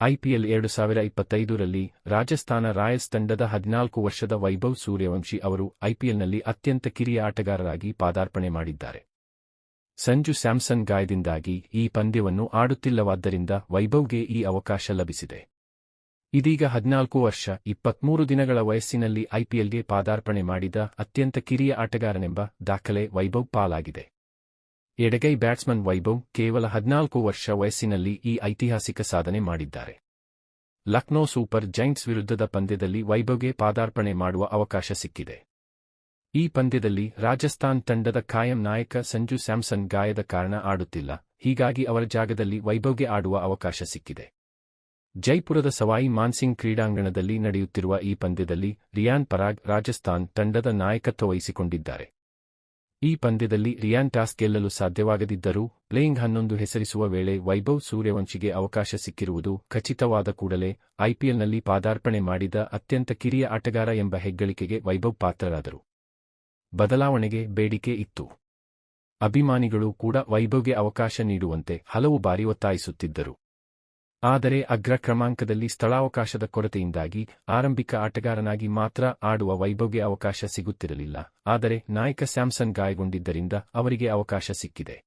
IPL 2025ರಲ್ಲಿ Rajasthan Royals ತಂಡದ 14 ವರ್ಷದ ವೈಭವ್ ಸೂರ್ಯವಂಶಿ ಅವರು ಐಪಿಎಲ್ನಲ್ಲಿ ಅತ್ಯಂತ ಕಿರಿಯ ಆಟಗಾರರಾಗಿ ಪಾದಾರ್ಪಣೆ ಮಾಡಿದ್ದಾರೆ. ಸಂಜು ಸ್ಯಾಮ್ಸನ್ ಗಾಯದಿಂದಾಗಿ ಈ ಪಂದ್ಯವನ್ನು ಆಡುತ್ತಿಲ್ಲವಾದ್ದರಿಂದ ವೈಭವ್ಗೆ ಈ ಅವಕಾಶ ಲಭಿಸಿದೆ. ಇದೀಗ 14 ವರ್ಷ 23 ದಿನಗಳ ವಯಸ್ಸಿನಲ್ಲಿ ಐಪಿಎಲ್ಗೆ ಪಾದಾರ್ಪಣೆ ಮಾಡಿದ ಅತ್ಯಂತ ಕಿರಿಯ ಆಟಗಾರನೆಂಬ ದಾಖಲೆ ವೈಭವ್ ಪಾಲಾಗಿದೆ. ಎಡಗೈ ಬ್ಯಾಟ್ಸ್ಮನ್ ವೈಭವ್ ಕೇವಲ 14 ವರ್ಷ ವಯಸ್ಸಿನಲ್ಲಿ ಈ ಐತಿಹಾಸಿಕ ಸಾಧನೆ ಮಾಡಿದ್ದಾರೆ. ಲಕ್ನೋ ಸೂಪರ್ ಜೈಂಟ್ಸ್ ವಿರುದ್ಧದ ಪಂದ್ಯದಲ್ಲಿ ವೈಭವ್ಗೆ ಪಾದಾರ್ಪಣೆ ಮಾಡುವ ಅವಕಾಶ ಸಿಕ್ಕಿದೆ. ಈ ಪಂದ್ಯದಲ್ಲಿ ರಾಜಸ್ಥಾನ್ ತಂಡದ ಖಾಯಂ ನಾಯಕ ಸಂಜು ಸ್ಯಾಮ್ಸನ್ ಗಾಯದ ಕಾರಣ ಆಡುತ್ತಿಲ್ಲ, ಹೀಗಾಗಿ ಅವರ ಜಾಗದಲ್ಲಿ ವೈಭವ್ಗೆ ಆಡುವ ಅವಕಾಶ ಸಿಕ್ಕಿದೆ. ಜೈಪುರದ ಸವಾಯಿ ಮಾನ್ಸಿಂಗ್ ಕ್ರೀಡಾಂಗಣದಲ್ಲಿ ನಡೆಯುತ್ತಿರುವ ಈ ಪಂದ್ಯದಲ್ಲಿ ರಿಯಾನ್ ಪರಾಗ್ ರಾಜಸ್ಥಾನ್ ತಂಡದ ನಾಯಕತ್ವ ವಹಿಸಿಕೊಂಡಿದ್ದಾರೆ. ಈ ಪಂದ್ಯದಲ್ಲಿ ರಿಯಾನ್ ಟಾಸ್ ಗೆಲ್ಲಲು ಸಾಧ್ಯವಾಗದಿದ್ದರೂ ಪ್ಲೇಯಿಂಗ್ 11 ಹೆಸರಿಸುವ ವೇಳೆ ವೈಭವ್ ಸೂರ್ಯವಂಶಿಗೆ ಅವಕಾಶ ಸಿಕ್ಕಿರುವುದು ಖಚಿತವಾದ ಕೂಡಲೇ ಐಪಿಎಲ್ನಲ್ಲಿ ಪಾದಾರ್ಪಣೆ ಮಾಡಿದ ಅತ್ಯಂತ ಕಿರಿಯ ಆಟಗಾರ ಎಂಬ ಹೆಗ್ಗಳಿಕೆಗೆ ವೈಭವ್ ಪಾತ್ರರಾದರು. ಬದಲಾವಣೆಗೆ ಬೇಡಿಕೆ ಇತ್ತು. ಅಭಿಮಾನಿಗಳು ಕೂಡ ವೈಭವ್ಗೆ ಅವಕಾಶ ನೀಡುವಂತೆ ಹಲವು ಬಾರಿ ಒತ್ತಾಯಿಸುತ್ತಿದ್ದರು. ಆದರೆ ಅಗ್ರ ಕ್ರಮಾಂಕದಲ್ಲಿ ಸ್ಥಳಾವಕಾಶದ ಕೊರತೆಯಿಂದಾಗಿ ಆರಂಭಿಕ ಆಟಗಾರನಾಗಿ ಮಾತ್ರ ಆಡುವ ವೈಭವ್ಗೆ ಅವಕಾಶ ಸಿಗುತ್ತಿರಲಿಲ್ಲ. ಆದರೆ ನಾಯಕ ಸ್ಯಾಮ್ಸನ್ ಗಾಯಗೊಂಡಿದ್ದರಿಂದ ಅವರಿಗೆ ಅವಕಾಶ ಸಿಕ್ಕಿದೆ.